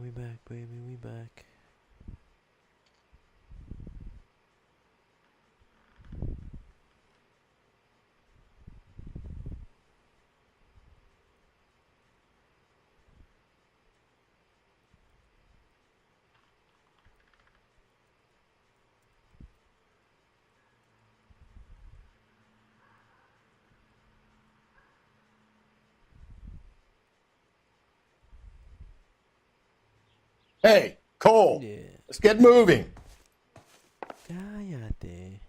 We back, baby, we back. Hey, Cole, Yeah. let's get moving. Cállate.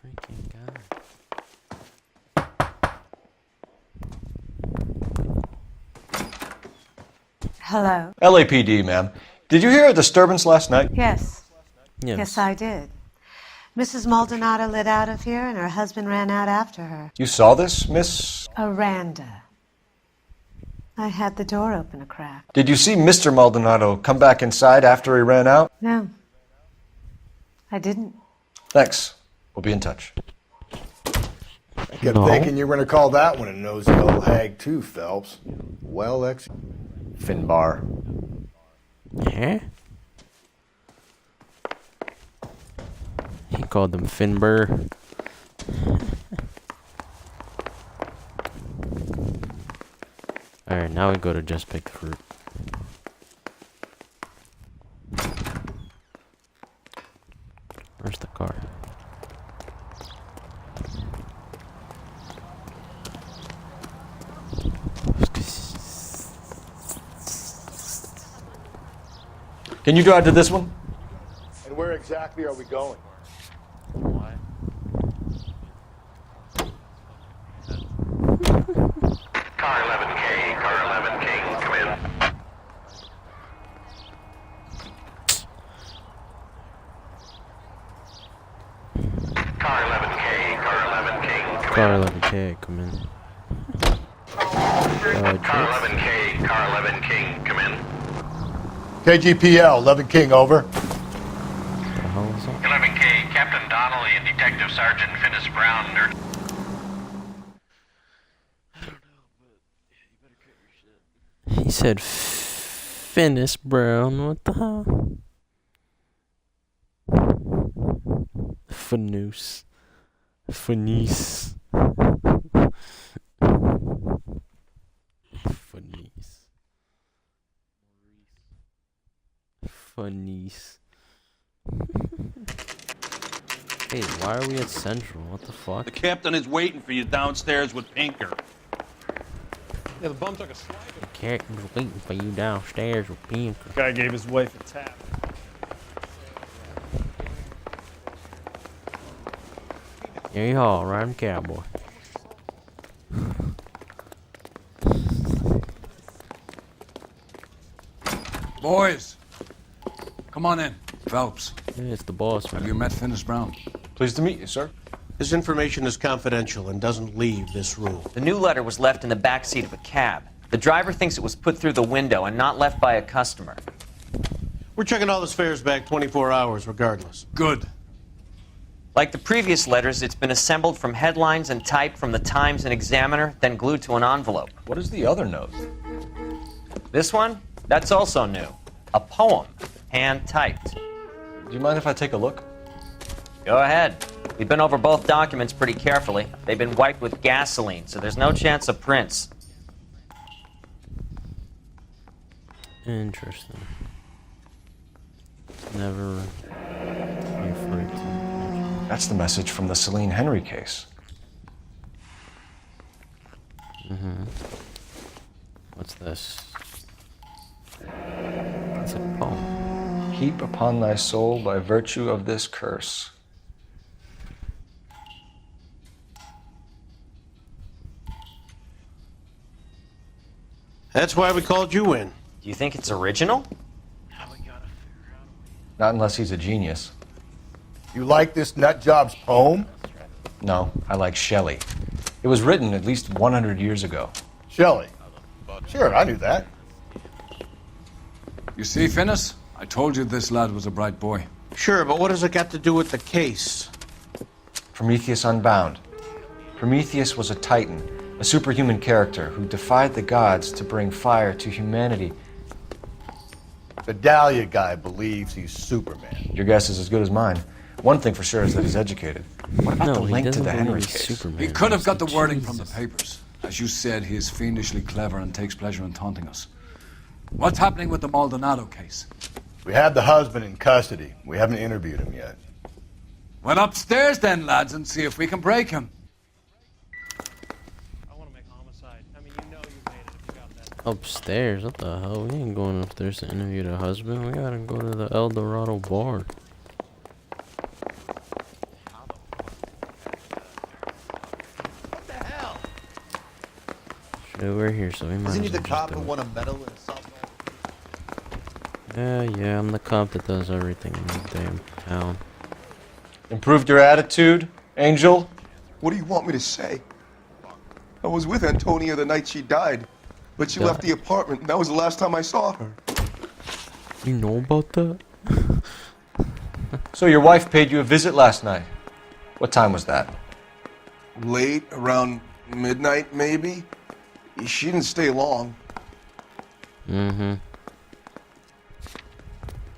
Freaking God. Hello. LAPD, ma'am. Did you hear a disturbance last night? Yes. Yes. Yes, I did. Mrs. Maldonado lit out of here, and her husband ran out after her. You saw this, Miss? Aranda. I had the door open a crack. Did you see Mr. Maldonado come back inside after he ran out? No. I didn't. Thanks. We'll be in touch. I kept No. thinking you were going to call that one a nosy old hag too, Phelps. Well, Finbar. Huh? He called them Finbar. Alright, now we go to Just Pick the Fruit. Where's the car? Can you drive to this one? and where exactly are we going? Car 11K, car 11K, come in. Car 11K, car 11K, come Car in. 11K, come in. Car 11K, car 11K, come in. KGPL, 11 King, over. What the hell is that? 11K, Captain Donnelly and Detective Sergeant Finnis Brown are... He said Finnis Brown. What the hell? Fanous. Fanice. Fanice. Fanice. Hey, why are we at Central? What the fuck? The captain is waiting for you downstairs with Pinker. Yeah, the bum took a slide. The captain's waiting for you downstairs with Pinker. Guy gave his wife a tap. Here you are, riding cowboy. Boys, come on in. Phelps, Yeah, it's the boss, have man. you met Finnis Brown? Pleased to meet you, sir. This information is confidential and doesn't leave this room. The new letter was left in the back seat of a cab. The driver thinks it was put through the window and not left by a customer. We're checking all this fares back 24 hours regardless. Good. Like the previous letters, it's been assembled from headlines and typed from the Times and Examiner, then glued to an envelope. What is the other note? This one? That's also new. A poem, hand-typed. Do you mind if I take a look? Go ahead. We've been over both documents pretty carefully. They've been wiped with gasoline, so there's no chance of prints. Interesting. Never afraid to. That's the message from the Celine Henry case. What's this? It's a poem. Heap upon thy soul by virtue of this curse. That's why we called you in. Do you think it's original? Not unless he's a genius. You like this nut job's poem? No, I like Shelley. It was written at least 100 years ago. Shelley. Sure, I knew that. You see, Finnis? I told you this lad was a bright boy. Sure, but what has it got to do with the case? Prometheus Unbound. Prometheus was a titan, a A superhuman character who defied the gods to bring fire to humanity. The Dahlia guy believes he's Superman. Your guess is as good as mine. One thing for sure is that he's educated. What about the No, he link to doesn't the believe Henry he's case? Superman. He could have got the It's wording from the Jesus. papers. As you said, he is fiendishly clever and takes pleasure in taunting us. What's happening with the Maldonado case? We have the husband in custody. We haven't interviewed him yet. Well, upstairs then, lads, and see if we can break him. I want to make homicide. I mean, you know you made it if you got that. Upstairs? What the hell? We ain't going upstairs to interview the husband. We gotta go to the El Dorado bar. What the hell? Shit, we're here, so we might Isn't he as the well cop just who do won a medal in assault? it. Yeah, I'm the cop that does everything in the damn town. Improved your attitude, Angel? What do you want me to say? I was with Antonia the night she died, but she left the apartment, and that was the last time I saw her. You know about that? So your wife paid you a visit last night. What time was that? Late, around midnight, maybe? She didn't stay long. Mm-hmm.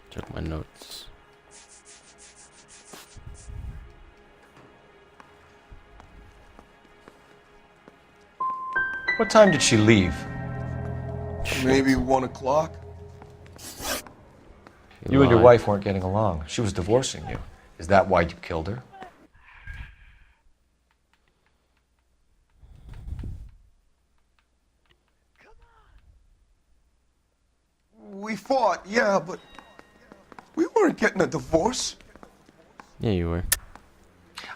Check my notes. What time did she leave? Maybe 1 o'clock? You and your lied. wife weren't getting along. She was divorcing you. Is that why you killed her? We fought, yeah, but we weren't getting a divorce. Yeah, you were.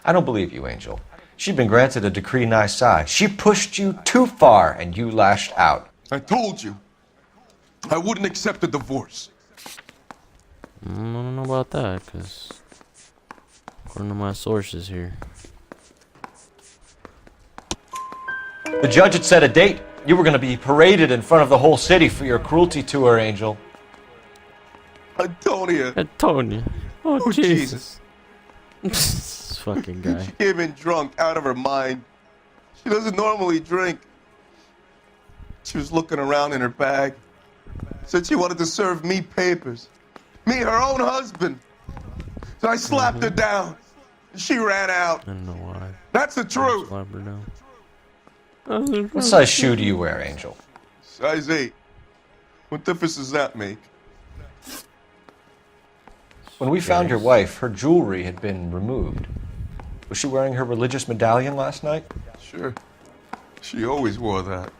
I don't believe you, Angel. She'd been granted a decree nisi. She pushed you too far, and you lashed out. I told you. I wouldn't accept a divorce. I don't know about that, because according to my sources here. The judge had set a date. You were going to be paraded in front of the whole city for your cruelty to her, Angel. Antonia. Antonia. Oh, Oh, Jesus. This fucking guy. She came in drunk, out of her mind. She doesn't normally drink. She was looking around in her bag. Said she wanted to serve me papers. Me, her own husband. So I slapped her down. She ran out. I don't know why. That's the truth. Slap her down. What size shoe do you wear, Angel? Size 8. What difference does that make? When we found your wife, her jewelry had been removed. Was she wearing her religious medallion last night? Sure. She always wore that.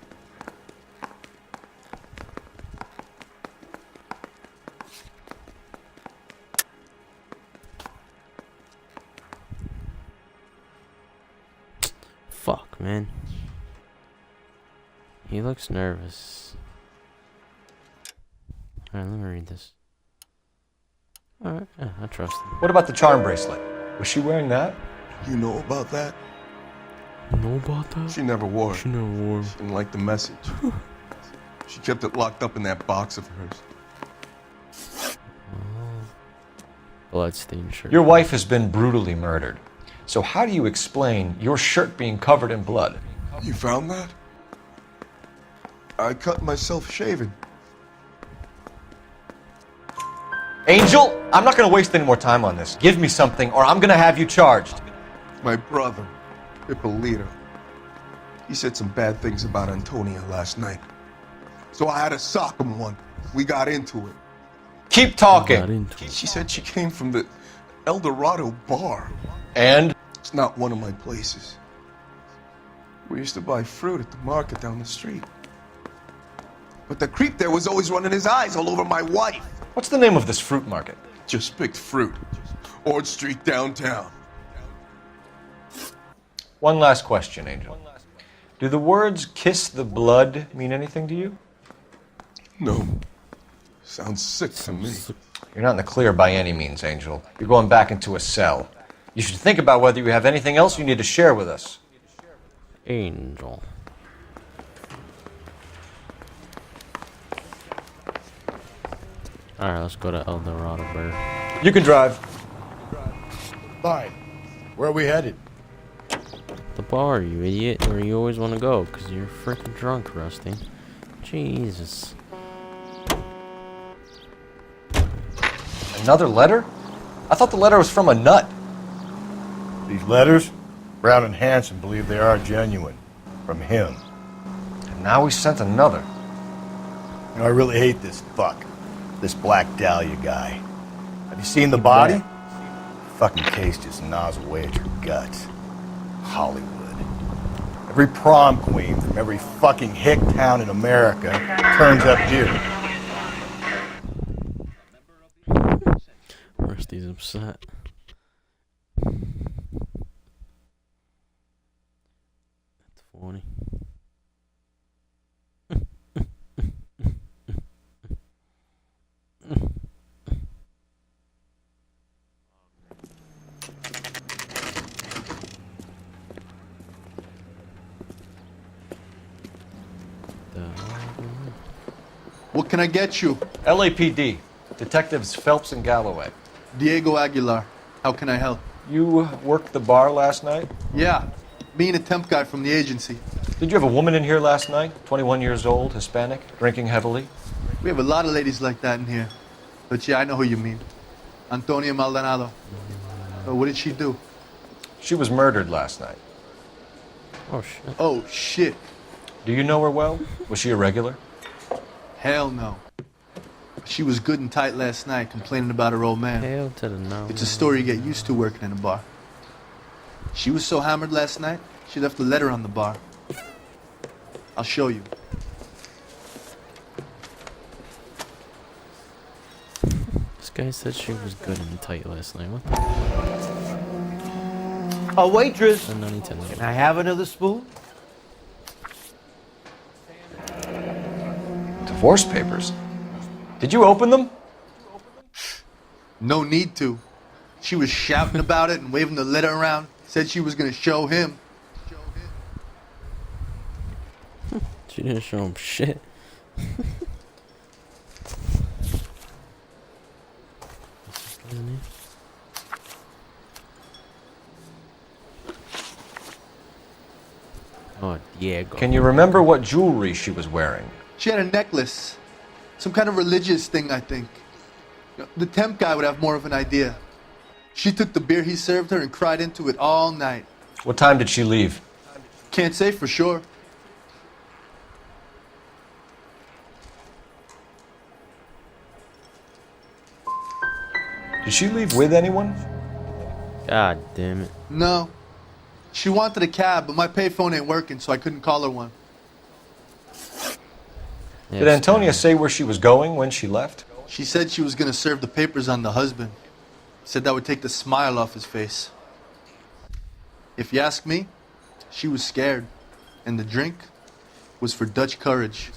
Fuck, man. He looks nervous. Alright, let me read this. Alright, yeah, I trust him. What about the charm bracelet? Was she wearing that? You know about that? Know about that? She never wore it. She never wore. She didn't like the message. She kept it locked up in that box of hers. Bloodstained shirt. Your wife has been brutally murdered. So how do you explain your shirt being covered in blood? You found that? I cut myself shaving. Angel, I'm not going to waste any more time on this. Give me something or I'm going to have you charged. My brother, Ippolito, he said some bad things about Antonia last night. So I had to sock him one. We got into it. Keep Got talking. into it. She said she came from the El Dorado bar. And? It's not one of my places. We used to buy fruit at the market down the street. But the creep there was always running his eyes all over my wife. What's the name of this fruit market? Just picked fruit. Ord Street downtown. One last question, Angel. Do the words kiss the blood mean anything to you? No. Sounds sick to me. You're not in the clear by any means, Angel. You're going back into a cell. You should think about whether you have anything else you need to share with us. Angel. Alright, let's go to El Dorado Bar. You can drive. Fine. Where are we headed? The bar, you idiot, where you always want to go, because you're freaking drunk, Rusty. Jesus. Another letter? I thought the letter was from a nut. These letters, Brown and Hanson believe they are genuine. From him. And now he sent another. You know, I really hate this fuck. This Black Dahlia guy. Have you seen the body? Fucking case just gnaws away at your guts. Hollywood. Every prom queen from every fucking hick town in America turns up here. Rusty's upset. That's funny. What can I get you? LAPD. Detectives Phelps and Galloway. Diego Aguilar. How can I help? You worked the bar last night? Yeah, me and a temp guy from the agency. Did you have a woman in here last night? 21 years old, Hispanic, drinking heavily? We have a lot of ladies like that in here. But yeah, I know who you mean. Antonia Maldonado. What did she do? She was murdered last night. Oh, shit. Oh, shit. Do you know her well? Was she a regular? Hell no. She was good and tight last night, complaining about her old man. Hell to the no. It's a story you get used to working in a bar. She was so hammered last night, she left a letter on the bar. I'll show you. This guy said she was good and tight last night. What the A waitress. fuck? No need to know. Can I have another spoon? Divorce papers. Did you open them? No need to. She was shouting about it and waving the letter around. Said she was gonna show him. She didn't show him shit. Oh, Diego. Can you remember what jewelry she was wearing? She had a necklace. Some kind of religious thing, I think. The temp guy would have more of an idea. She took the beer he served her and cried into it all night. What time did she leave? Can't say for sure. Did she leave with anyone? God damn it. No. She wanted a cab, but my payphone ain't working, so I couldn't call her one. Did Antonia say where she was going when she left? She said she was gonna serve the papers on the husband. Said that would take the smile off his face. If you ask me, she was scared. And the drink was for Dutch courage.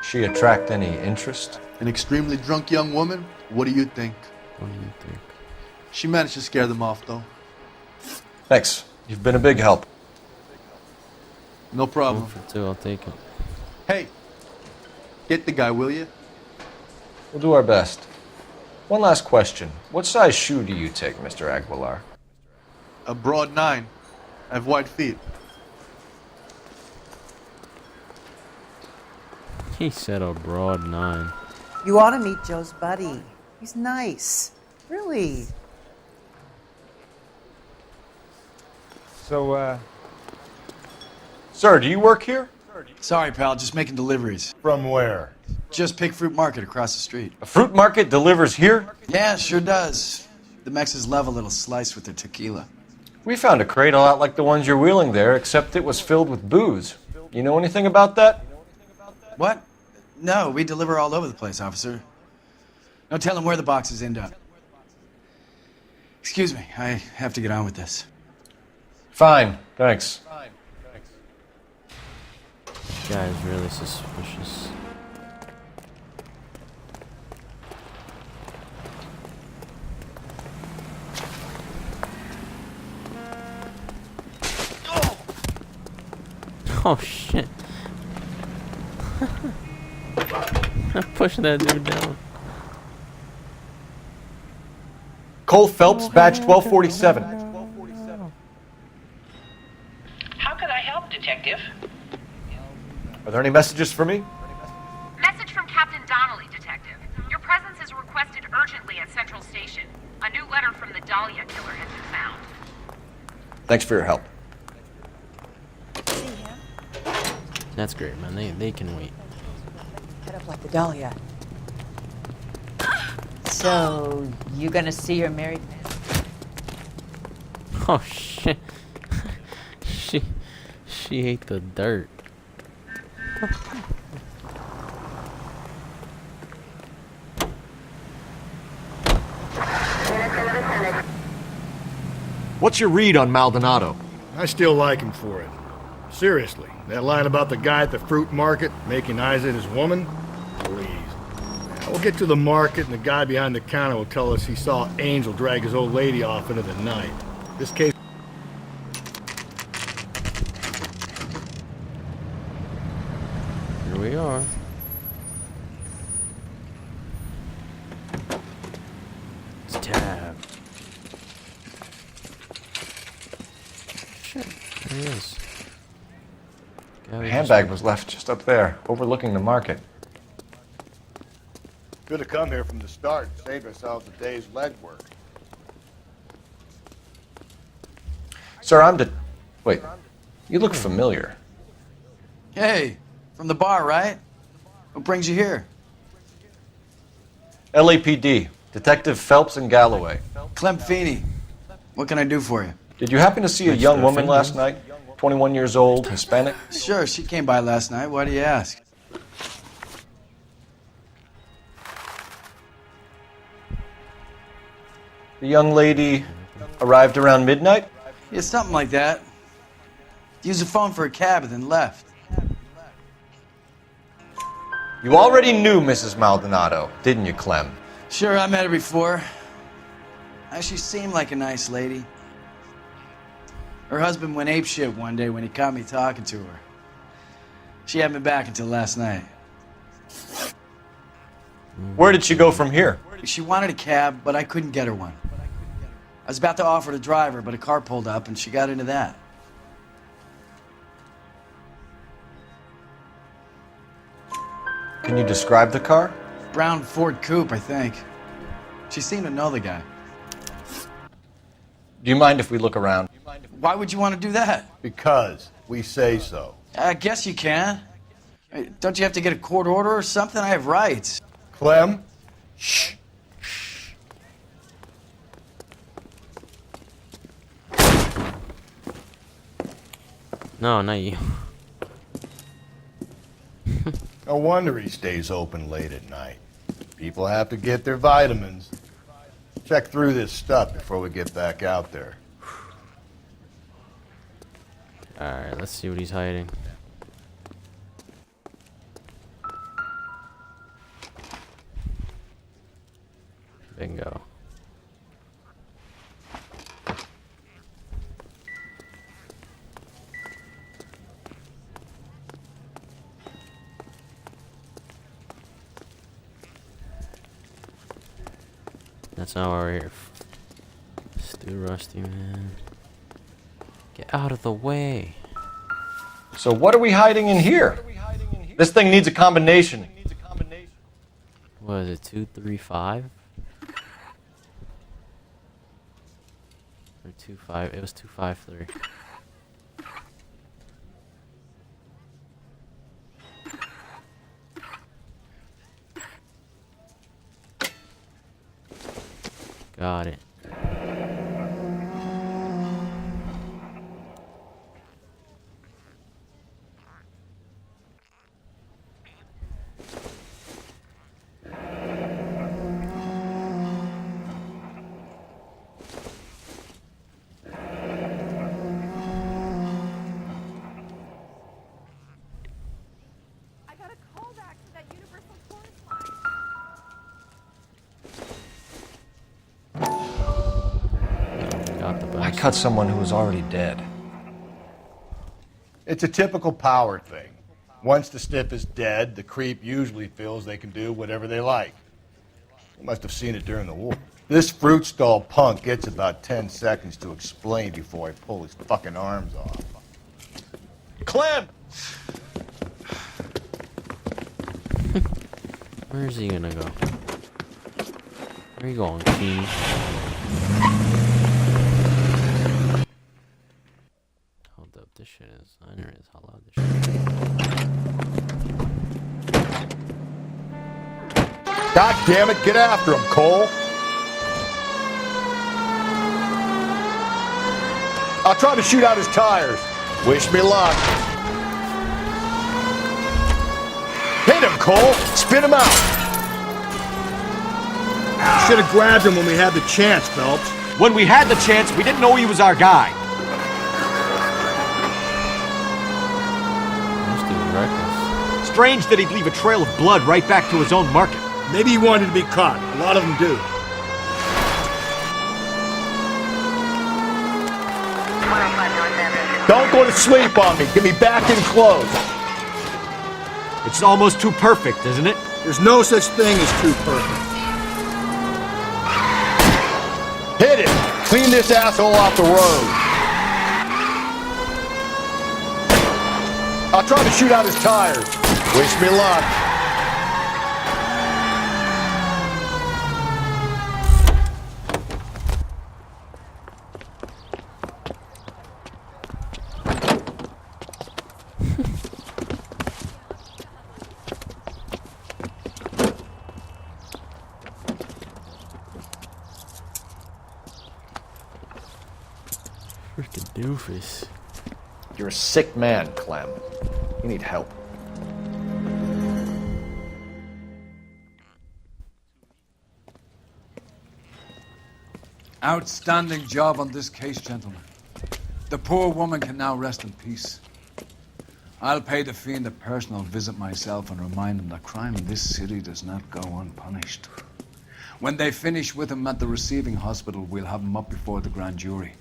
She attract any interest? An extremely drunk young woman? What do you think? What do you think? She managed to scare them off, though. Thanks. You've been a big help. No problem. 1 for 2, I'll take it. Hey, get the guy, will you? We'll do our best. One last question. What size shoe do you take, Mr. Aguilar? A broad 9. I have white feet. He said a broad 9. You ought to meet Joe's buddy. He's nice. Really. So, Sir, do you work here? Sorry, pal, just making deliveries. From where? Just Pig Fruit Market across the street. A fruit market delivers here? Yeah, sure does. The Mexes love a little slice with their tequila. We found a crate a lot like the ones you're wheeling there, except it was filled with booze. You know anything about that? What? No, we deliver all over the place, officer. No telling where the boxes end up. Excuse me, I have to get on with this. Fine, thanks. This guy is really suspicious. Oh shit. Push that dude down. Cole Phelps, badge 1247. How can I help, Detective? Are there any messages for me? Message from Captain Donnelly, Detective. Your presence is requested urgently at Central Station. A new letter from the Dahlia killer has been found. Thanks for your help. That's great, man. They can wait. Head up like the Dahlia. So, you gonna see your married man? Oh shit. she ate the dirt. What's your read on Maldonado? I still like him for it. Seriously, that line about the guy at the fruit market making eyes at his woman? Please. We'll get to the market and the guy behind the counter will tell us he saw Angel drag his old lady off into the night. This case... Here we are. It's tab. Shit, there he is. The handbag was left just up there, overlooking the market. Could have come here from the start and saved ourselves a day's legwork. Sir, Wait, you look familiar. Hey, from the bar, right? What brings you here? LAPD, Detective Phelps and Galloway. Clem Feeney. What can I do for you? Did you happen to see a young woman last night? 21 years old, Hispanic? Sure, she came by last night. Why do you ask? The young lady arrived around midnight? Yeah, something like that. Used the phone for a cab and then left. You already knew Mrs. Maldonado, didn't you, Clem? Sure, I met her before. She seemed like a nice lady. Her husband went apeshit one day when he caught me talking to her. She hadn't been back until last night. Where did she go from here? She wanted a cab, but I couldn't get her one. I was about to offer to drive her, but a car pulled up and she got into that. Can you describe the car? Brown Ford Coupe, I think. She seemed to know the guy. Do you mind if we look around? Why would you want to do that? Because we say so. I guess you can. Don't you have to get a court order or something? I have rights. Clem? Shh. No, not you. No wonder he stays open late at night. People have to get their vitamins. Check through this stuff before we get back out there. Alright, let's see what he's hiding. Bingo. That's not why we're here. Stu Rusty, man. Get out of the way. So what are we hiding in here? This thing needs a combination. What is it, 235? Or 25? It was 253. Got it. I cut someone who was already dead. It's a typical power thing. Once the stiff is dead, the creep usually feels they can do whatever they like. You must have seen it during the war. This fruit stall punk gets about 10 seconds to explain before I pull his fucking arms off. Clem! Where is he gonna go? Where are you going, King? Hold up, this shit is. I didn't realize how loud this shit is. God damn it, get after him, Cole! I'll try to shoot out his tires. Wish me luck. Hit him, Cole! Spin him out! Should have grabbed him when we had the chance, Phelps. When we had the chance, we didn't know he was our guy. This dude's reckless. Strange that he'd leave a trail of blood right back to his own market. Maybe he wanted to be caught. A lot of them do. Don't go to sleep on me. Get me back in close. It's almost too perfect, isn't it? There's no such thing as too perfect. Hit it! Clean this asshole off the road. I'll try to shoot out his tires. Wish me luck. Freaking doofus. You're a sick man, Clem. You need help. Outstanding job on this case, gentlemen. The poor woman can now rest in peace. I'll pay the fiend a personal visit myself and remind him that crime in this city does not go unpunished. When they finish with him at the receiving hospital, we'll have him up before the grand jury.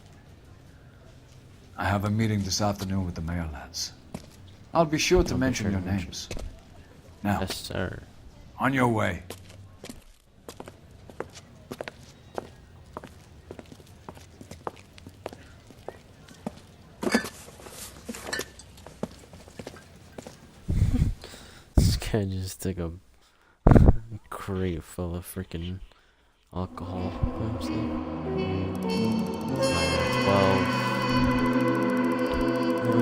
I have a meeting this afternoon with the mayor lads. I'll be sure to mention your names. Now, Yes, sir. on your way. This guy just took a crate full of freaking alcohol. Obviously. 12.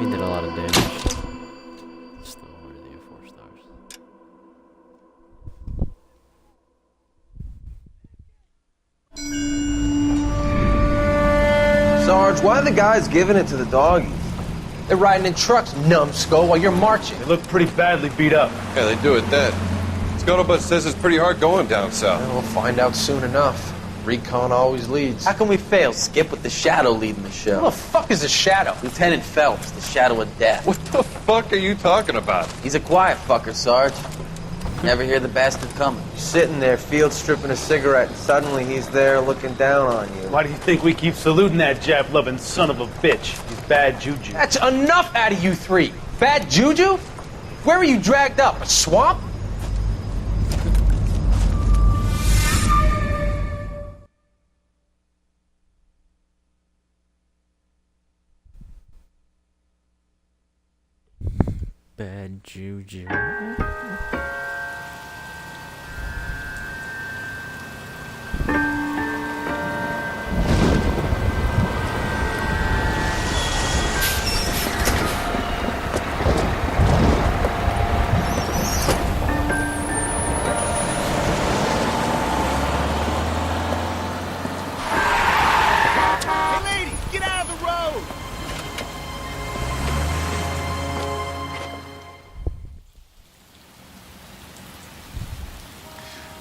We did a lot of damage. Still worthy of 4 stars. Sarge, why are the guys giving it to the doggies? They're riding in trucks, numbskull, while you're marching. They look pretty badly beat up. Yeah, they do at that. Scuttlebutt says it's pretty hard going down south. We'll find out soon enough. Recon always leads. How can we fail? Skip with the Shadow leading the show. Who the fuck is the Shadow? Lieutenant Phelps, the Shadow of Death. What the fuck are you talking about? He's a quiet fucker, Sarge. Never hear the bastard coming. You're sitting there, field stripping a cigarette, and suddenly he's there looking down on you. Why do you think we keep saluting that Jap-loving son of a bitch? He's bad juju. That's enough out of you three. Bad juju? Where were you dragged up? A swamp? Bad juju.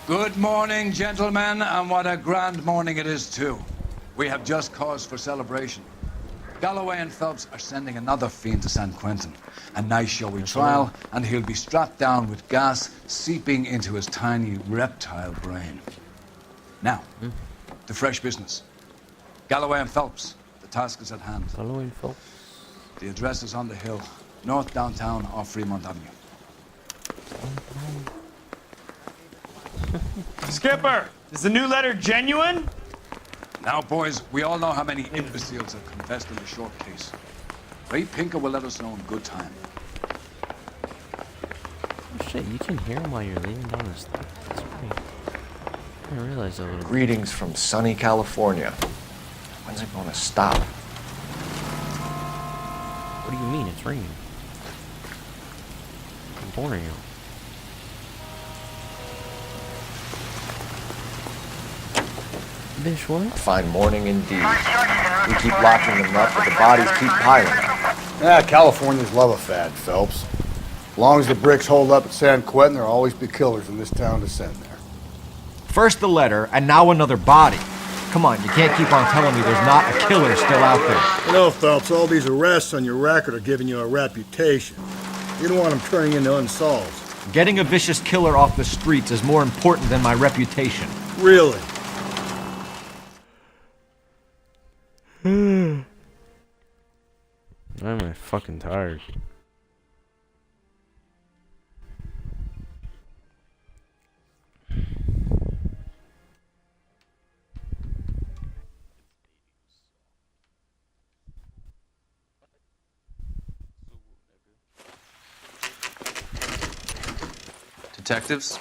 Good morning, gentlemen, and what a grand morning it is, too. We have just cause for celebration. Galloway and Phelps are sending another fiend to San Quentin. A nice showy trial, and he'll be strapped down with gas seeping into his tiny reptile brain. Now, to fresh business. Galloway and Phelps, the task is at hand. Galloway and Phelps. The address is on the hill, north downtown off Fremont Avenue. Skipper, Is the new letter genuine? Now, boys, we all know how many imbeciles have confessed in the short case. Ray Pinker will let us know in good time. Oh shit, you can hear him while you're leaning down the stairs. That's great. I didn't realize that little. Greetings from sunny California. When's it gonna stop? What do you mean? It's raining. I'm boring you. Bish, what? Fine morning indeed. We keep locking them up, but the bodies keep piling up. Yeah, Californians love a fad, Phelps. As long as the bricks hold up at San Quentin, there'll always be killers in this town to send there. First the letter, and now another body. Come on, you can't keep on telling me there's not a killer still out there. You know, Phelps, all these arrests on your record are giving you a reputation. You don't want them turning into unsolved. Getting a vicious killer off the streets is more important than my reputation. Really? Why am I fucking tired? Detectives?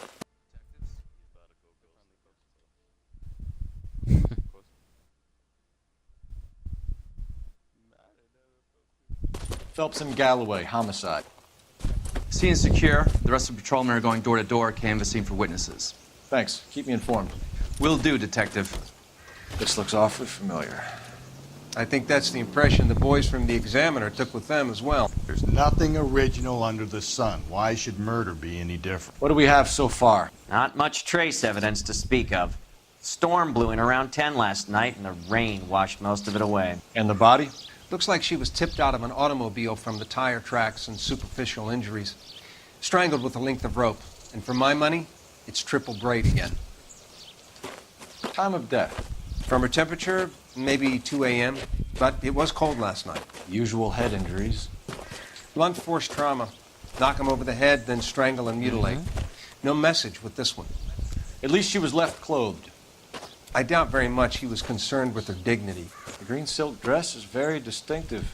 Phelps and Galloway, homicide. Scene is secure. The rest of the patrolmen are going door to door, canvassing for witnesses. Thanks. Keep me informed. Will do, Detective. This looks awfully familiar. I think that's the impression the boys from the Examiner took with them as well. There's nothing original under the sun. Why should murder be any different? What do we have so far? Not much trace evidence to speak of. Storm blew in around 10 last night, and the rain washed most of it away. And the body? Looks like she was tipped out of an automobile from the tire tracks and superficial injuries. Strangled with a length of rope. And for my money, it's triple braid again. Time of death? From her temperature, maybe 2 a.m., but it was cold last night. Usual head injuries. Blunt force trauma. Knock him over the head, then strangle and mutilate. No message with this one. At least she was left clothed. I doubt very much he was concerned with her dignity. The green silk dress is very distinctive.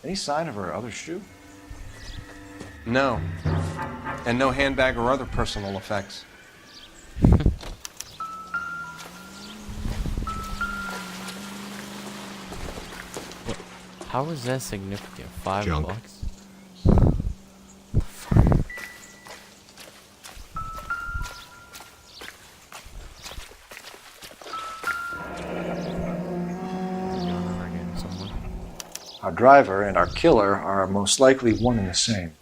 Any sign of her other shoe? No. And no handbag or other personal effects. How is that significant? $5? Junk. Our driver and our killer are most likely one and the same.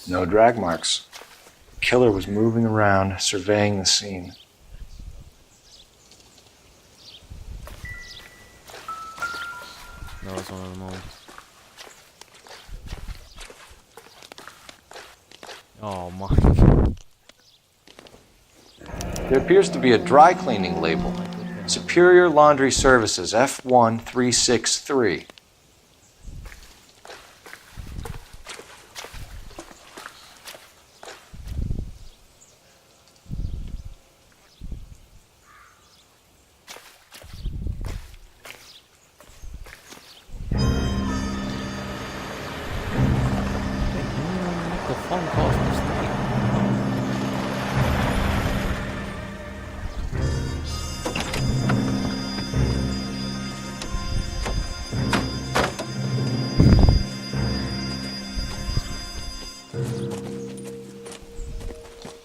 No drag marks. The killer was moving around, surveying the scene. That was one of them all. Oh my. There appears to be a dry cleaning label. Superior Laundry Services, F1363. The phone calls were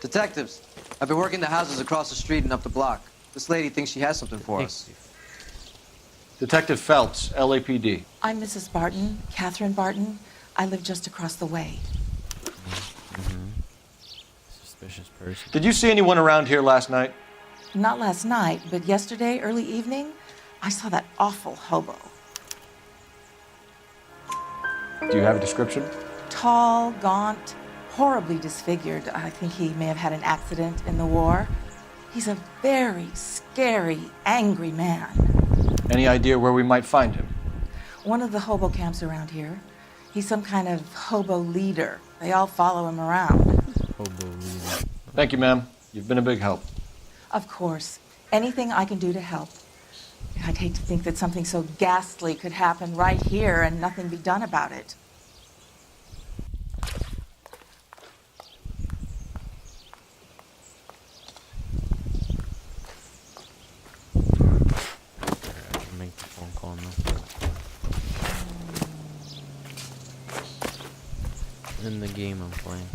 Detectives, I've been working the houses across the street and up the block. This lady thinks she has something for us. Detective Phelps, LAPD. I'm Mrs. Barton, Catherine Barton. I live just across the way. Suspicious person. Did you see anyone around here last night? Not last night, but yesterday, early evening, I saw that awful hobo. Do you have a description? Tall, gaunt, horribly disfigured. I think he may have had an accident in the war. He's a very scary, angry man. Any idea where we might find him? One of the hobo camps around here. He's some kind of hobo leader. They all follow him around. Hobo leader. Thank you, ma'am. You've been a big help. Of course. Anything I can do to help. I'd hate to think that something so ghastly could happen right here and nothing be done about it. I can make the phone call now. In the game I'm playing.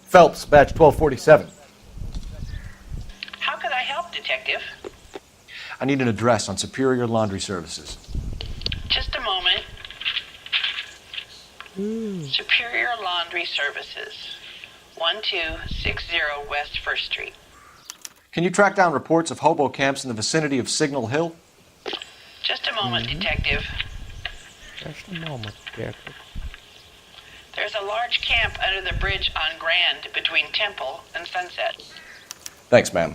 Phelps, badge 1247. How could I help, Detective? I need an address on Superior Laundry Services. Just a moment. Superior Laundry Services, 1260 West 1st Street. Can you track down reports of hobo camps in the vicinity of Signal Hill? Just a moment, Detective. Just a moment, Detective. There's a large camp under the bridge on Grand between Temple and Sunset. Thanks, ma'am.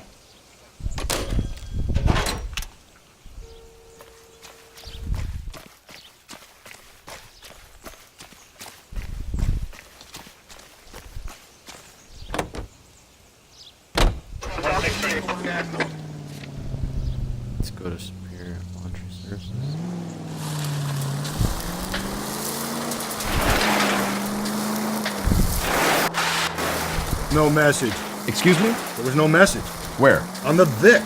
Let's go to Superior Laundry Services. No message. Excuse me? There was no message. Where? On the Vic.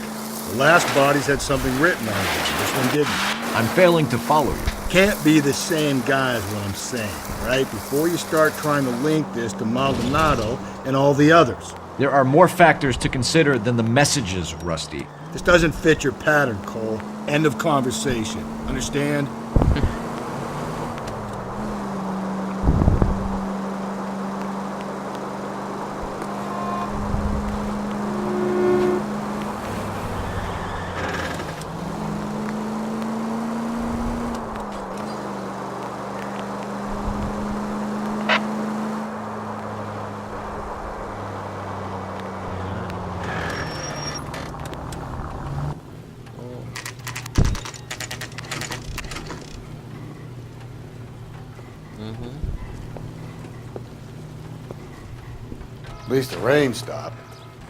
The last bodies had something written on it. This one didn't. I'm failing to follow you. Can't be the same guy is what I'm saying, right? Before you start trying to link this to Maldonado and all the others. There are more factors to consider than the messages, Rusty. This doesn't fit your pattern, Cole. End of conversation. Understand? At least the rain stopped.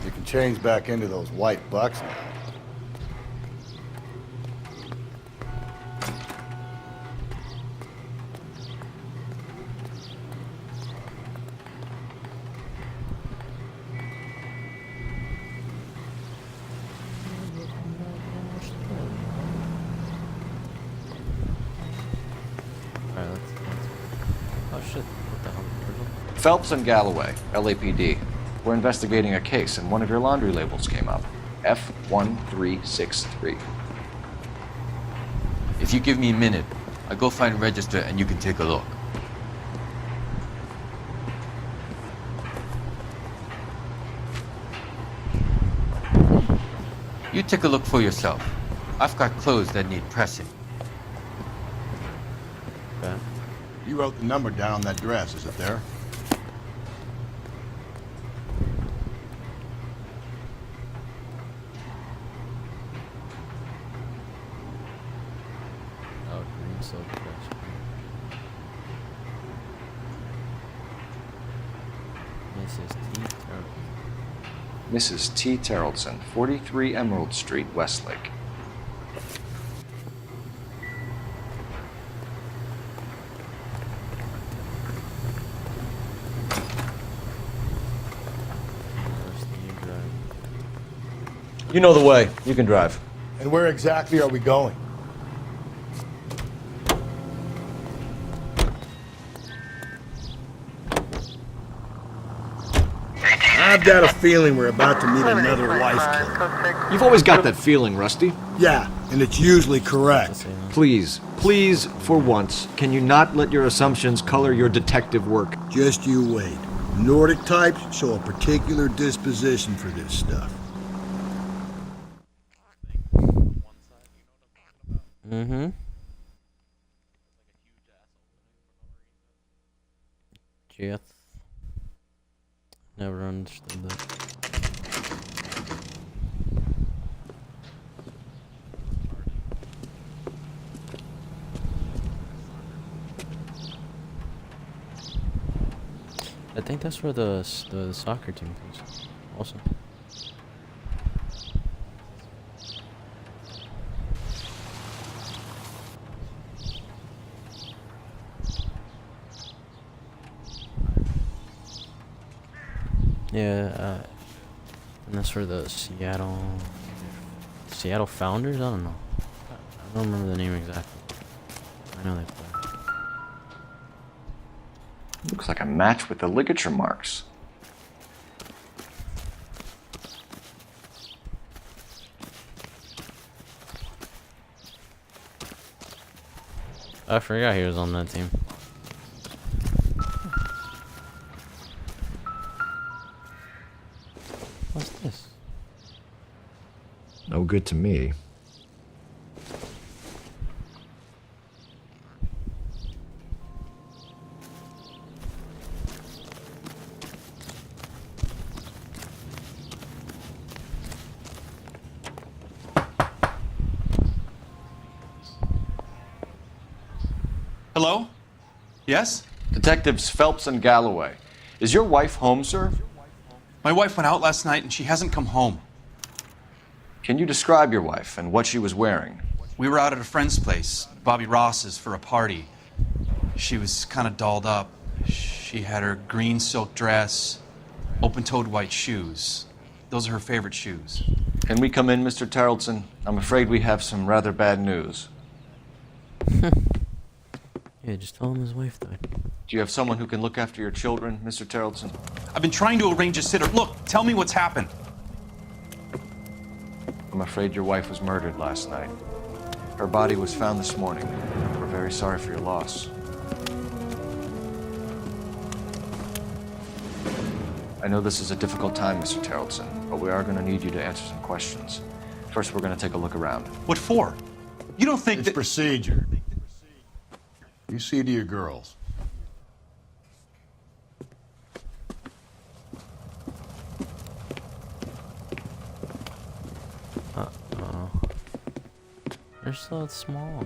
You can change back into those white bucks now. Alright, let's. Oh shit, what the hell? Phelps and Galloway, LAPD. We're investigating a case, and one of your laundry labels came up. F1363. If you give me a minute, I'll go find a register and you can take a look. You take a look for yourself. I've got clothes that need pressing. Okay. You wrote the number down on that dress, is it there? Oh, green silk dress. Mrs. T. Turtle. Mrs. T. Terrellson, 43 Emerald Street, Westlake. You know the way. You can drive. And where exactly are we going? I've got a feeling we're about to meet another wife killer. You've always got that feeling, Rusty. Yeah, and it's usually correct. Please, for once, can you not let your assumptions color your detective work? Just you wait. Nordic types show a particular disposition for this stuff. Mm-hmm. Gee, never understood that. I think that's where the soccer team goes. Also. Yeah, and that's where the Seattle Founders. I don't know. I don't remember the name exactly. I know they play. Looks like a match with the ligature marks. I forgot he was on that team. What's this? No good to me. Hello? Yes? Detectives Phelps and Galloway. Is your wife home, sir? My wife went out last night and she hasn't come home. Can you describe your wife and what she was wearing? We were out at a friend's place, Bobby Ross's, for a party. She was kind of dolled up. She had her green silk dress, open-toed white shoes. Those are her favorite shoes. Can we come in, Mr. Tarleton? I'm afraid we have some rather bad news. Yeah, just tell him his wife died. Do you have someone who can look after your children, Mr. Tarleton? I've been trying to arrange a sitter. Look, tell me what's happened. I'm afraid your wife was murdered last night. Her body was found this morning. We're very sorry for your loss. I know this is a difficult time, Mr. Tarleton, but we are going to need you to answer some questions. First, we're going to take a look around. What for? You don't think it's procedure. You see to your girls. Uh-oh. They're so small.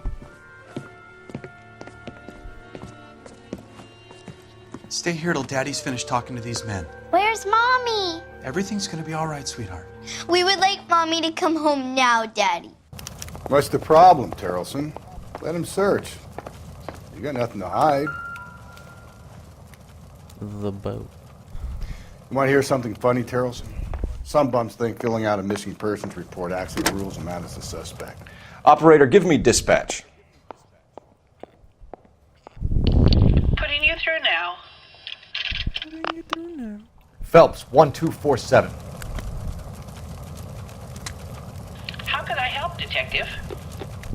Stay here till Daddy's finished talking to these men. Where's Mommy? Everything's gonna be all right, sweetheart. We would like Mommy to come home now, Daddy. What's the problem, Tarleton? Let him search. You got nothing to hide. The boat. You want to hear something funny, Tarleton? Some bums think filling out a missing persons report actually rules them out as a suspect. Operator, give me dispatch. Putting you through now. Phelps, 1247. How can I help, Detective?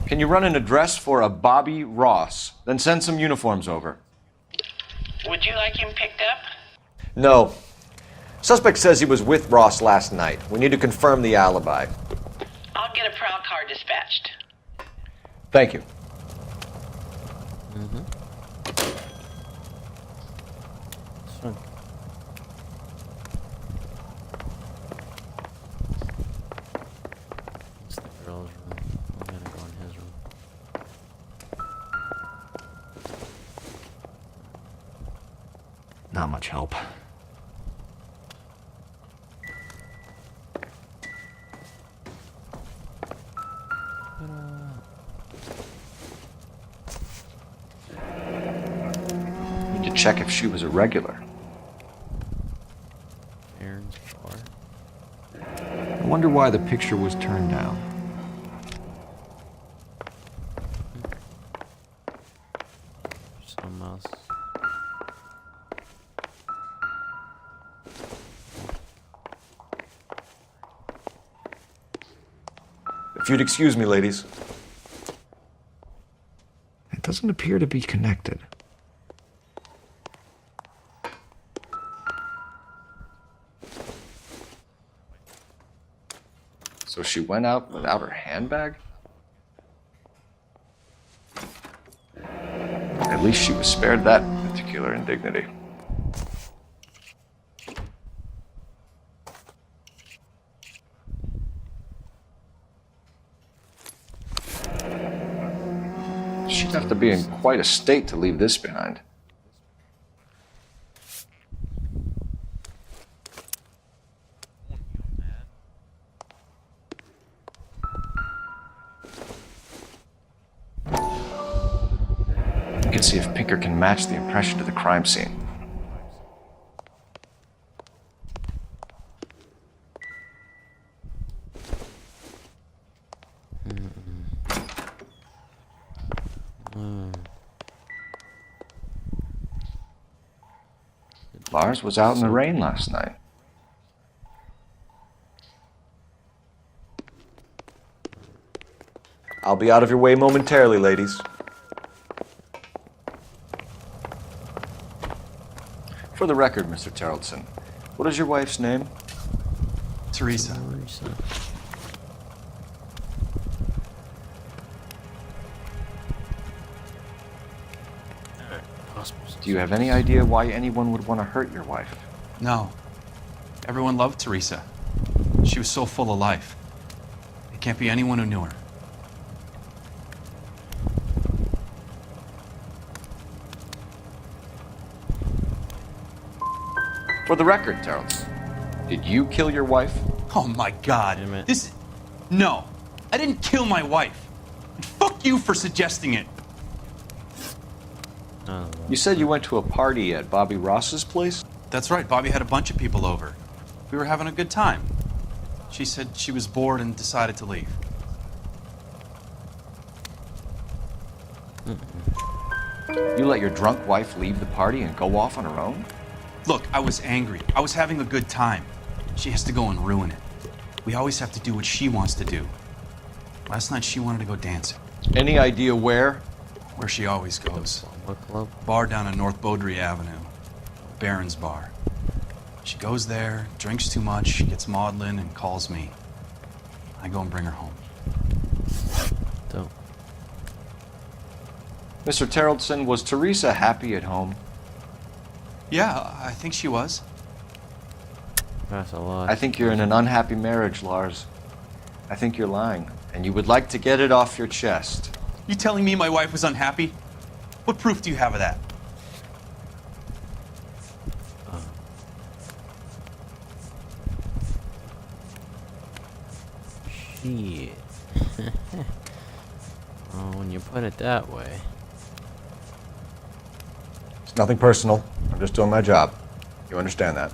Can you run an address for a Bobby Ross? Then send some uniforms over. Would you like him picked up? No. Suspect says he was with Ross last night. We need to confirm the alibi. I'll get a prowl car dispatched. Thank you. So. It's the girl's room. I'm gonna go in his room. Not much help. Need to check if she was a regular. Aaron's bar. I wonder why the picture was turned down. Some else. If you'd excuse me, ladies. It doesn't appear to be connected. So she went out without her handbag? At least she was spared that particular indignity. She'd have to be in quite a state to leave this behind. We can see if Pinker can match the impression to the crime scene. Lars was out in the rain last night. I'll be out of your way momentarily, ladies. For the record, Mr. Tarleton, what is your wife's name? Teresa. Do you have any idea why anyone would want to hurt your wife? No. Everyone loved Teresa. She was so full of life. It can't be anyone who knew her. For the record, Tarleton, did you kill your wife? Oh my God. This... No. I didn't kill my wife. And fuck you for suggesting it. You said you went to a party at Bobby Ross's place? That's right. Bobby had a bunch of people over. We were having a good time. She said she was bored and decided to leave. You let your drunk wife leave the party and go off on her own? Look, I was angry. I was having a good time. She has to go and ruin it. We always have to do what she wants to do. Last night she wanted to go dancing. Any idea where? Where she always goes. What club? Bar down on North Beaudry Avenue. Baron's Bar. She goes there, drinks too much, gets maudlin, and calls me. I go and bring her home. Don't. Mr. Tarleton, was Teresa happy at home? Yeah, I think she was. That's a lot. I think you're in an unhappy marriage, Lars. I think you're lying, and you would like to get it off your chest. You telling me my wife was unhappy? What proof do you have of that? Shit. Oh, when you put it that way. It's nothing personal. I'm just doing my job. You understand that?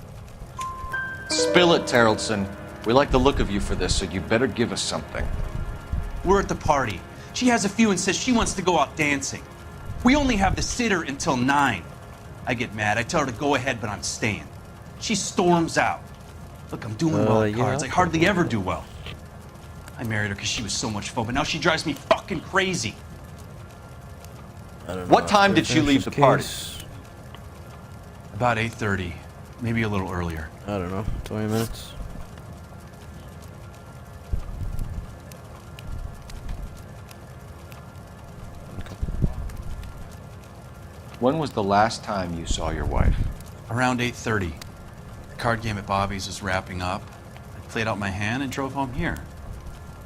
Spill it, Tarleton. We like the look of you for this, so you better give us something. We're at the party. She has a few and says she wants to go out dancing. We only have the sitter until 9. I get mad. I tell her to go ahead, but I'm staying. She storms out. Look, I'm doing well at cards. I hardly ever do well. I married her because she was so much fun, but now she drives me fucking crazy. I don't know. What time did she leave the party? About 8:30, maybe a little earlier. I don't know, 20 minutes. When was the last time you saw your wife? Around 8:30. The card game at Bobby's was wrapping up. I played out my hand and drove home here.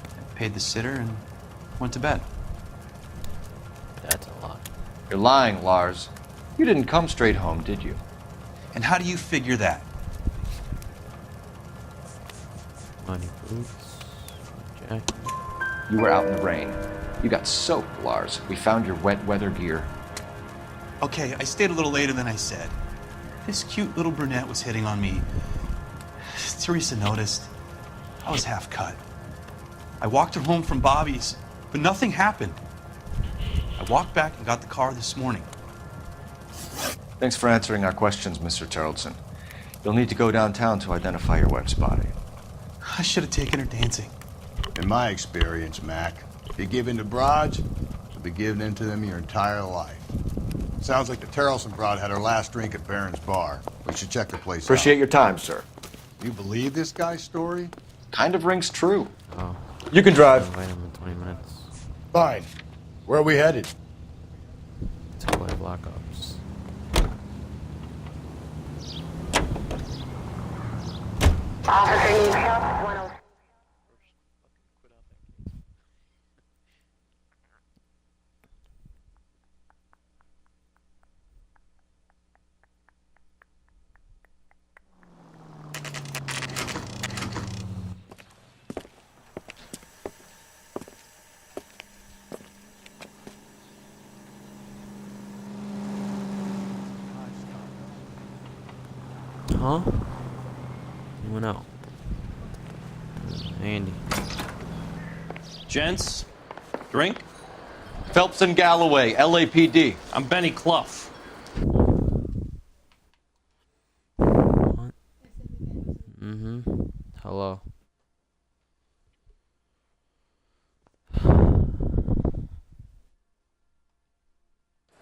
I paid the sitter and went to bed. That's a lot. You're lying, Lars. You didn't come straight home, did you? And how do you figure that? Money boots, jacket. You were out in the rain. You got soaked, Lars. We found your wet weather gear. Okay, I stayed a little later than I said. This cute little brunette was hitting on me. Teresa noticed. I was half cut. I walked her home from Bobby's, but nothing happened. I walked back and got the car this morning. Thanks for answering our questions, Mr. Tarleton. You'll need to go downtown to identify your wife's body. I should have taken her dancing. In my experience, Mac, if you give in to broads, you'll be giving in to them your entire life. Sounds like the Tarleton broad had her last drink at Baron's Bar. We should check the place Appreciate out. your time, sir. You believe this guy's story? Kind of rings true. Oh. You can drive. Wait a minute, 20 minutes. Fine. Where are we headed? To play Black Ops. Officer needs help. 106. huh? He went out. Andy. Gents, drink? Phelps and Galloway, LAPD. I'm Benny Clough. What? Mm-hmm. Hello.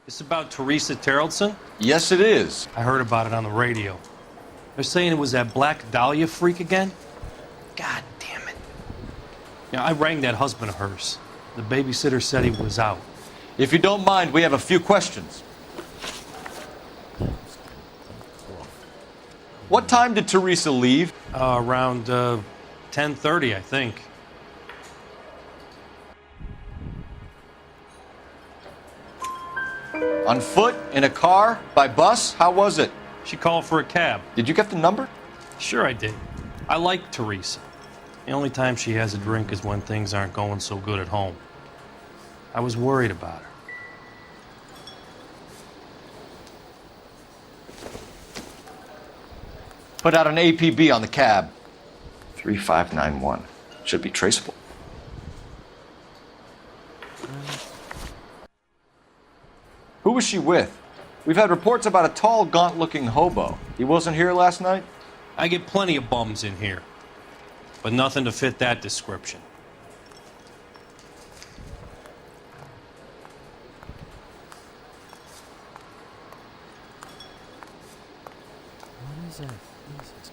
This about Teresa Terrellson? Yes, it is. I heard about it on the radio. They're saying it was that Black Dahlia freak again? God damn it. Yeah, I rang that husband of hers. The babysitter said he was out. If you don't mind, we have a few questions. What time did Teresa leave? Around 10:30, I think. On foot? In a car? By bus? How was it? She called for a cab. Did you get the number? Sure I did. I like Teresa. The only time she has a drink is when things aren't going so good at home. I was worried about her. Put out an APB on the cab. 3591. Should be traceable. Who was she with? We've had reports about a tall, gaunt-looking hobo. He wasn't here last night? I get plenty of bums in here, but nothing to fit that description. What is that? Jesus,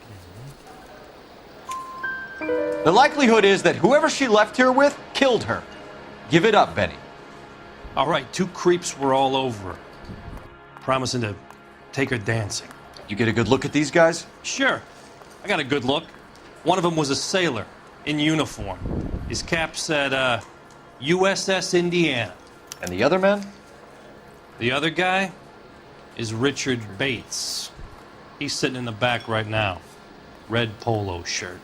The likelihood is that whoever she left here with killed her. Give it up, Benny. All right, two creeps were all over her, promising to take her dancing. You get a good look at these guys? Sure. I got a good look. One of them was a sailor in uniform. His cap said, USS Indiana. And the other man? The other guy is Richard Bates. He's sitting in the back right now. Red polo shirt.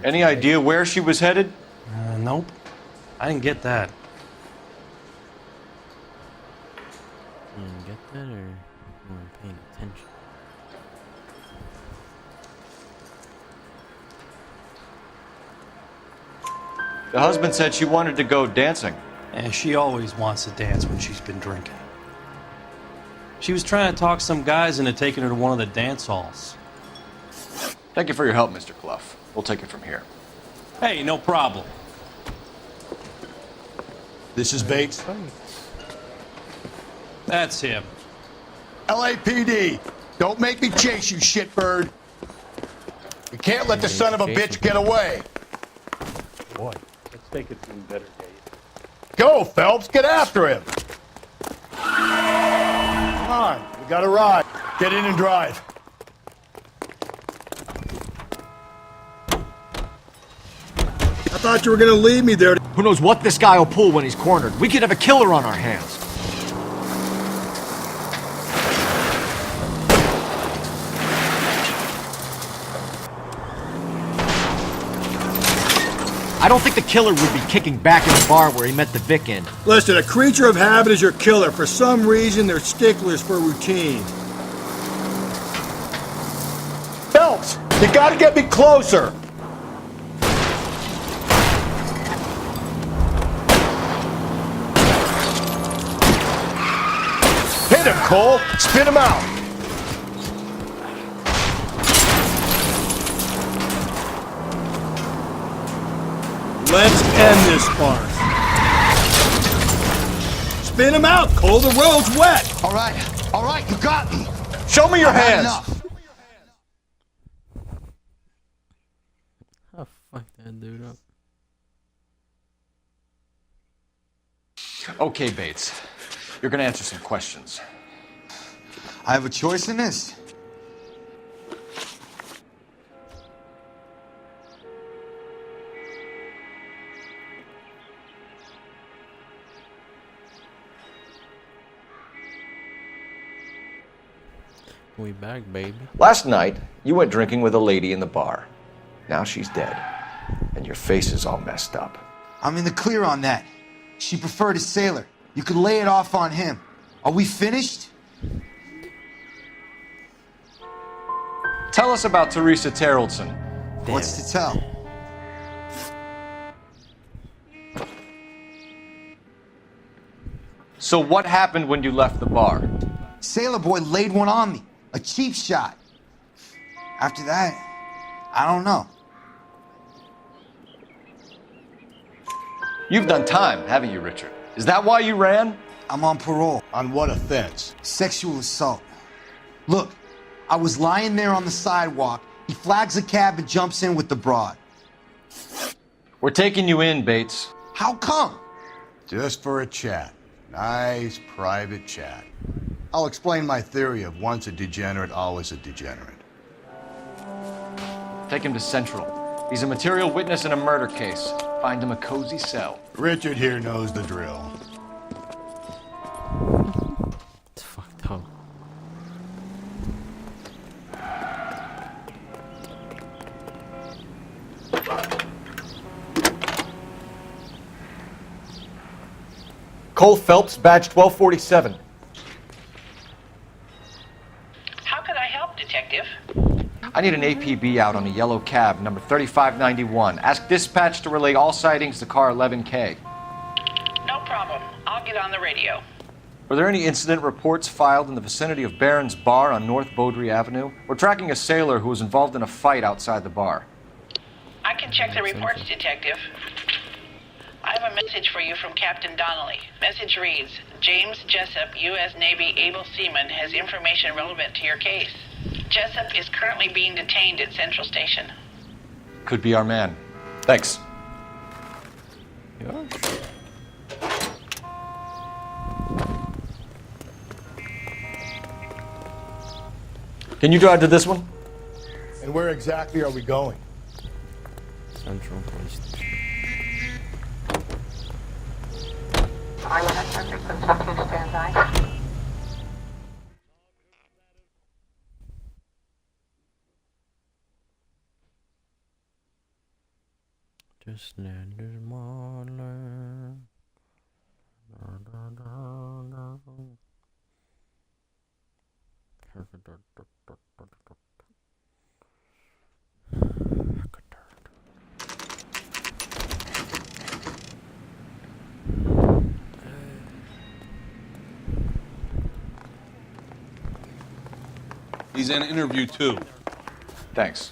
Any idea where she was headed? Nope. I didn't get that. You didn't get that, or you weren't paying attention? The husband said she wanted to go dancing. And she always wants to dance when she's been drinking. She was trying to talk some guys into taking her to one of the dance halls. Thank you for your help, Mr. Clough. We'll take it from here. Hey, no problem. This is Bates. That's him. LAPD, don't make me chase you, shitbird. We can't let the son of a bitch get away. Boy, let's take it to a better day. Go, Phelps, get after him. Come on, we got a ride. Get in and drive. I thought you were gonna leave me there. Who knows what this guy will pull when he's cornered? We could have a killer on our hands. I don't think the killer would be kicking back in the bar where he met the Vic in. Listen, a creature of habit is your killer. For some reason, they're sticklers for routine. Phelps, you gotta get me closer. Hit him, Cole. Spin him out. Let's end this farce. Spin him out, Cole. The road's wet. All right, you got me. Show me your hands. Enough. Oh, fuck that dude up. Okay, Bates. You're gonna answer some questions. I have a choice in this. We back, baby. Last night, you went drinking with a lady in the bar. Now she's dead. And your face is all messed up. I'm in the clear on that. She preferred a sailor. You could lay it off on him. Are we finished? Tell us about Teresa Terrellson. What's to tell? So what happened when you left the bar? Sailor boy laid one on me. A cheap shot. After that, I don't know. You've done time, haven't you, Richard? Is that why you ran? I'm on parole. On what offense? Sexual assault. Look, I was lying there on the sidewalk. He flags a cab and jumps in with the broad. We're taking you in, Bates. How come? Just for a chat. Nice private chat. I'll explain my theory of once a degenerate, always a degenerate. Take him to Central. He's a material witness in a murder case. Find him a cozy cell. Richard here knows the drill. It's fucked up. Cole Phelps, badge 1247. How could I help, Detective? I need an APB out on a yellow cab, number 3591. Ask dispatch to relay all sightings to car 11K. No problem. I'll get on the radio. Were there any incident reports filed in the vicinity of Barron's Bar on North Beaudry Avenue? We're tracking a sailor who was involved in a fight outside the bar. I can check the reports, Detective. I have a message for you from Captain Donnelly. Message reads, James Jessup, U.S. Navy able seaman, has information relevant to your case. Jessup is currently being detained at Central Station. Could be our man. Thanks. Can you drive to this one? And where exactly are we going? Central Police Station. Stand by. Just landed Marley. He's in interview 2. Thanks.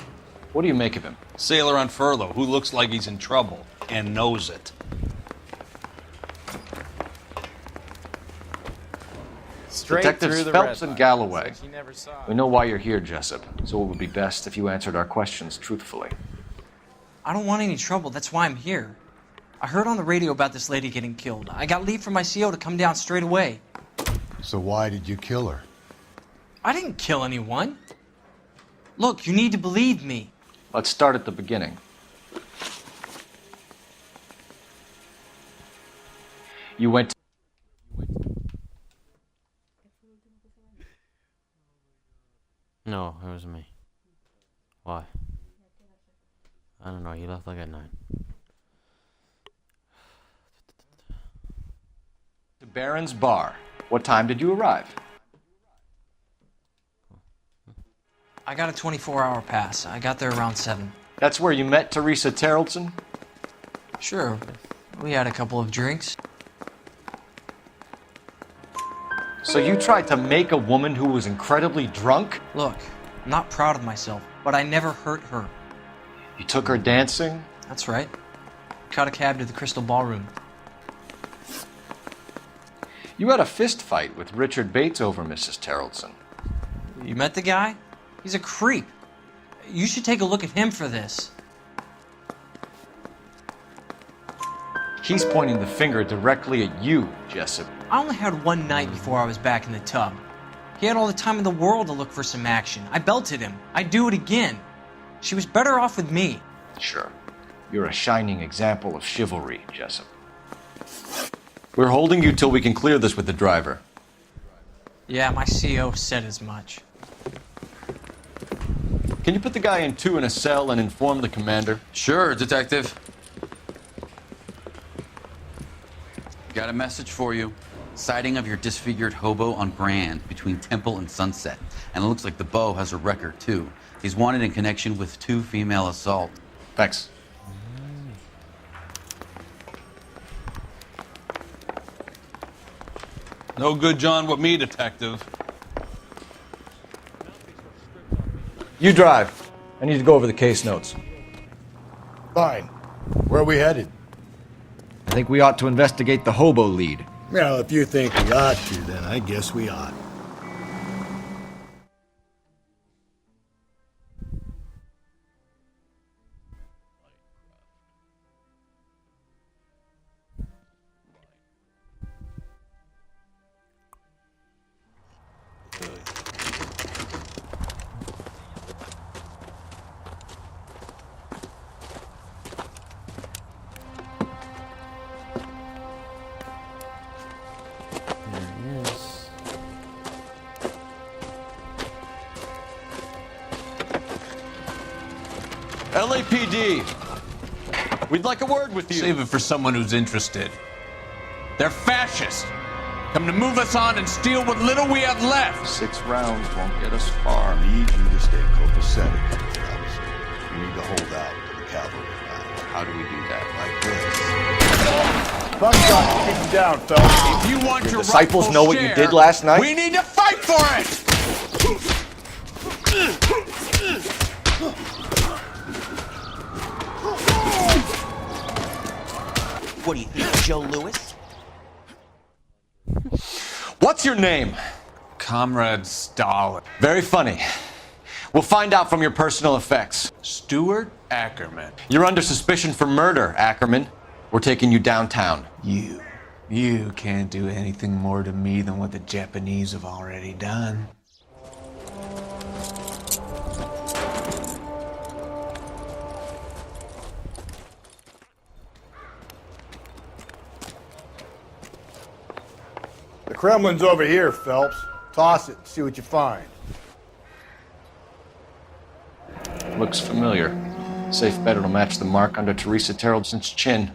What do you make of him? Sailor on furlough who looks like he's in trouble and knows it. Detectives Phelps and Galloway. We know why you're here, Jessup, so it would be best if you answered our questions truthfully. I don't want any trouble. That's why I'm here. I heard on the radio about this lady getting killed. I got leave from my CO to come down straight away. So why did you kill her? I didn't kill anyone. Look, you need to believe me. Let's start at the beginning. You went to... No, it was me. Why? I don't know. He left like at 9. To Barron's Bar. What time did you arrive? I got a 24-hour pass. I got there around 7. That's where you met Teresa Terrellson? Sure. We had a couple of drinks. So you tried to make a woman who was incredibly drunk? Look, I'm not proud of myself, but I never hurt her. You took her dancing? That's right. Caught a cab to the Crystal Ballroom. You had a fist fight with Richard Bates over Mrs. Terrellson. You met the guy? He's a creep. You should take a look at him for this. He's pointing the finger directly at you, Jessup. I only had one night before I was back in the tub. He had all the time in the world to look for some action. I belted him. I'd do it again. She was better off with me. Sure. You're a shining example of chivalry, Jessup. We're holding you till we can clear this with the driver. Yeah, my CO said as much. Can you put the guy in 2 in a cell and inform the commander? Sure, Detective. Got a message for you. Sighting of your disfigured hobo on Grand between Temple and Sunset. And it looks like the Beau has a record, too. He's wanted in connection with 2 female assaults. Thanks. No good John with me, detective. You drive. I need to go over the case notes. Fine. Where are we headed? I think we ought to investigate the hobo lead. Well, if you think we ought to, then I guess we ought. LAPD, we'd like a word with you. Save it for someone who's interested. They're fascists. Come to move us on and steal what little we have left. 6 rounds won't get us far. I need you to stay copacetic, Phelps. You need to hold out until the cavalry arrive. How do we do that? Like this. Fuck God, keep him down, Phelps. If you want your disciples rightful know what you share, did last night? We need to fight for it! What do you think, Joe Louis? What's your name? Comrade Stalin. Very funny. We'll find out from your personal effects. Stuart Ackerman. You're under suspicion for murder, Ackerman. We're taking you downtown. You can't do anything more to me than what the Japanese have already done. The Kremlin's over here, Phelps. Toss it and see what you find. Looks familiar. Safe bet it'll match the mark under Teresa Terrelson's chin.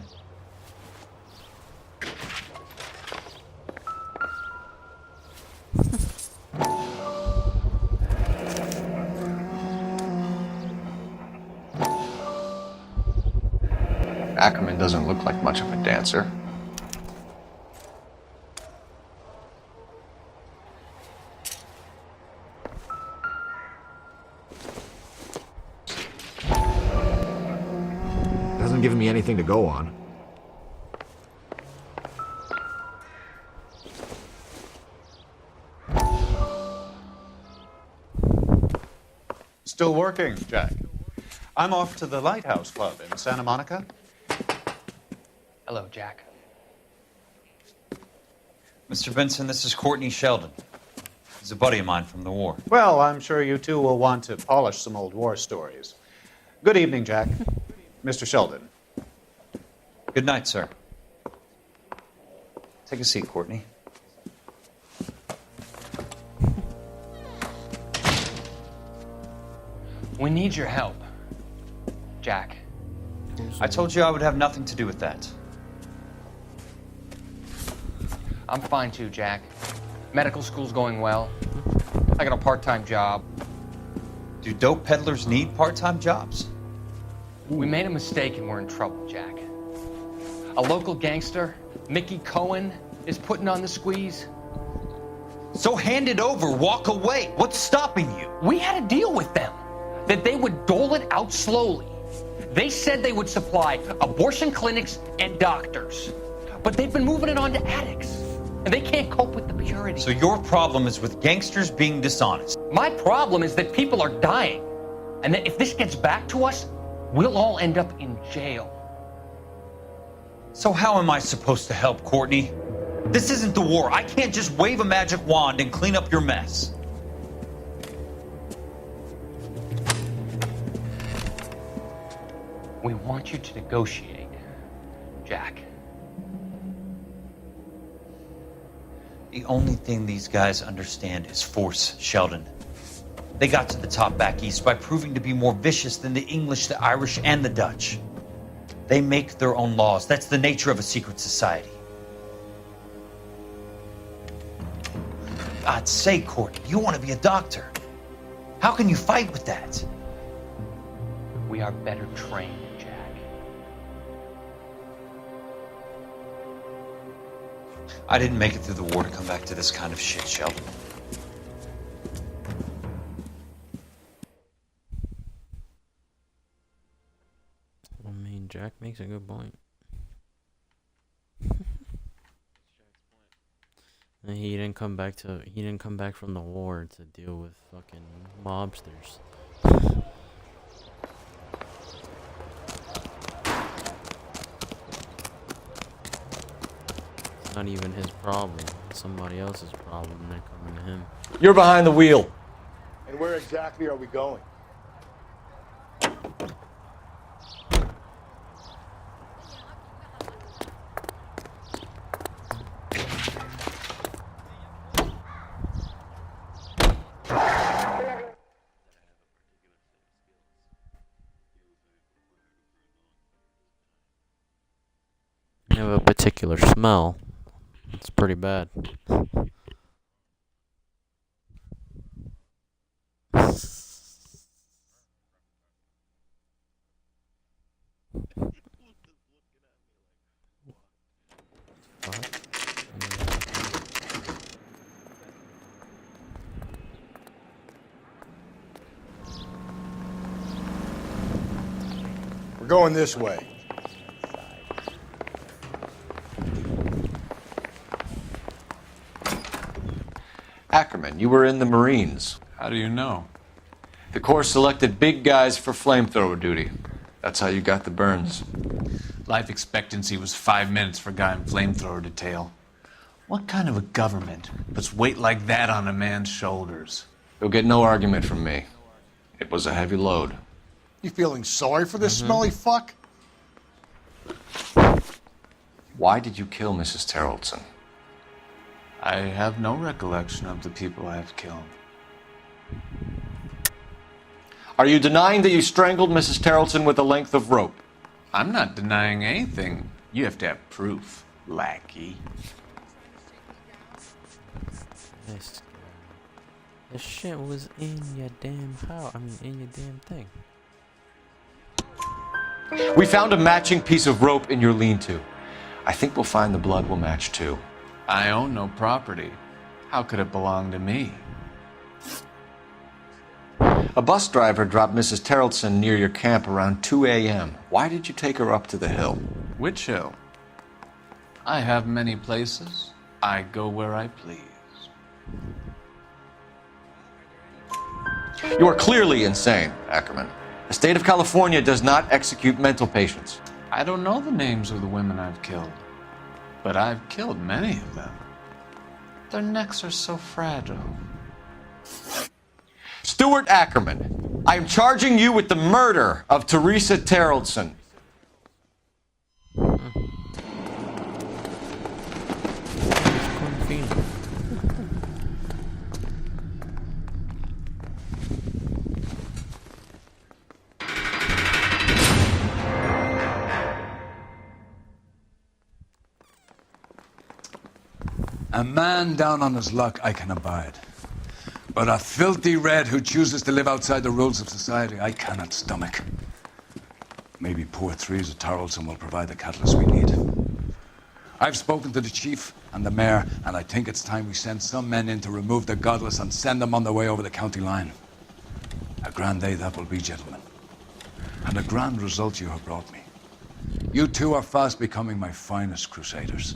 Ackerman doesn't look like much of a dancer. Hasn't given me anything to go on. Still working, Jack. I'm off to the Lighthouse Club in Santa Monica. Hello, Jack. Mr. Benson, this is Courtney Sheldon. He's a buddy of mine from the war. Well, I'm sure you two will want to polish some old war stories. Good evening, Jack. Mr. Sheldon. Good night, sir. Take a seat, Courtney. We need your help, Jack. I told you I would have nothing to do with that. I'm fine too, Jack. Medical school's going well. I got a part-time job. Do dope peddlers need part-time jobs? We made a mistake and we're in trouble, Jack. A local gangster, Mickey Cohen, is putting on the squeeze. So hand it over, walk away. What's stopping you? We had a deal with them that they would dole it out slowly. They said they would supply abortion clinics and doctors, but they've been moving it on to addicts, and they can't cope with the purity. So your problem is with gangsters being dishonest. My problem is that people are dying, and that if this gets back to us, we'll all end up in jail. So how am I supposed to help, Courtney? This isn't the war. I can't just wave a magic wand and clean up your mess. We want you to negotiate, Jack. The only thing these guys understand is force, Sheldon. They got to the top back east by proving to be more vicious than the English, the Irish, and the Dutch. They make their own laws. That's the nature of a secret society. God's sake, Courtney, you want to be a doctor. How can you fight with that? We are better trained, Jack. I didn't make it through the war to come back to this kind of shit, Sheldon. I mean, Jack makes a good point. And he didn't come back from the war to deal with fucking mobsters. It's not even his problem. It's somebody else's problem. They're coming to him. You're behind the wheel. And where exactly are we going? You have a particular smell. It's pretty bad. We're going this way. Ackerman, you were in the Marines. How do you know? The Corps selected big guys for flamethrower duty. That's how you got the burns. Life expectancy was 5 minutes for a guy in flamethrower detail. What kind of a government puts weight like that on a man's shoulders? You'll get no argument from me. It was a heavy load. You feeling sorry for this smelly fuck? Why did you kill Mrs. Terrelson? I have no recollection of the people I have killed. Are you denying that you strangled Mrs. Terrelson with a length of rope? I'm not denying anything. You have to have proof, lackey. The shit was in your damn house. In your damn thing. We found a matching piece of rope in your lean-to. I think we'll find the blood will match too. I own no property. How could it belong to me? A bus driver dropped Mrs. Terrelson near your camp around 2 a.m. Why did you take her up to the hill? Which hill? I have many places. I go where I please. You are clearly insane, Ackerman. The state of California does not execute mental patients. I don't know the names of the women I've killed, but I've killed many of them. Their necks are so fragile. Stuart Ackerman, I am charging you with the murder of Teresa Terrelson. A man down on his luck I can abide. But a filthy red who chooses to live outside the rules of society, I cannot stomach. Maybe poor Teresa Tarleton will provide the catalyst we need. I've spoken to the chief and the mayor, and I think it's time we send some men in to remove the godless and send them on their way over the county line. A grand day that will be, gentlemen. And a grand result you have brought me. You two are fast becoming my finest crusaders.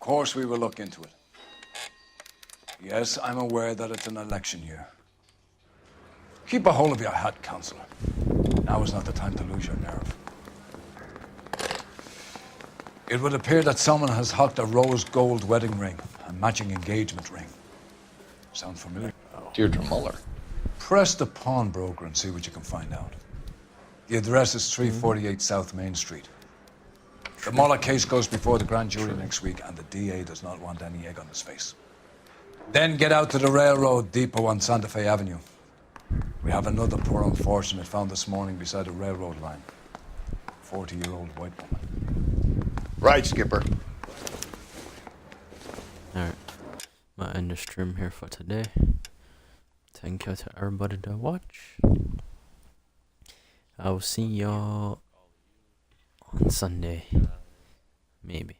course we will look into it. Yes, I'm aware that it's an election year. Keep a hold of your hat, Counselor. Now is not the time to lose your nerve. It would appear that someone has hocked a rose gold wedding ring and matching engagement ring. Sound familiar? Deirdre Muller. Press the pawnbroker and see what you can find out. The address is 348 South Main Street. The Muller case goes before the grand jury next week, and the DA does not want any egg on his face. Then get out to the railroad depot on Santa Fe Avenue. We have another poor unfortunate found this morning beside a railroad line. 40-year-old white woman. Right, Skipper. Alright. I'll end the stream here for today. Thank you to everybody that watch. I will see y'all on Sunday. Maybe.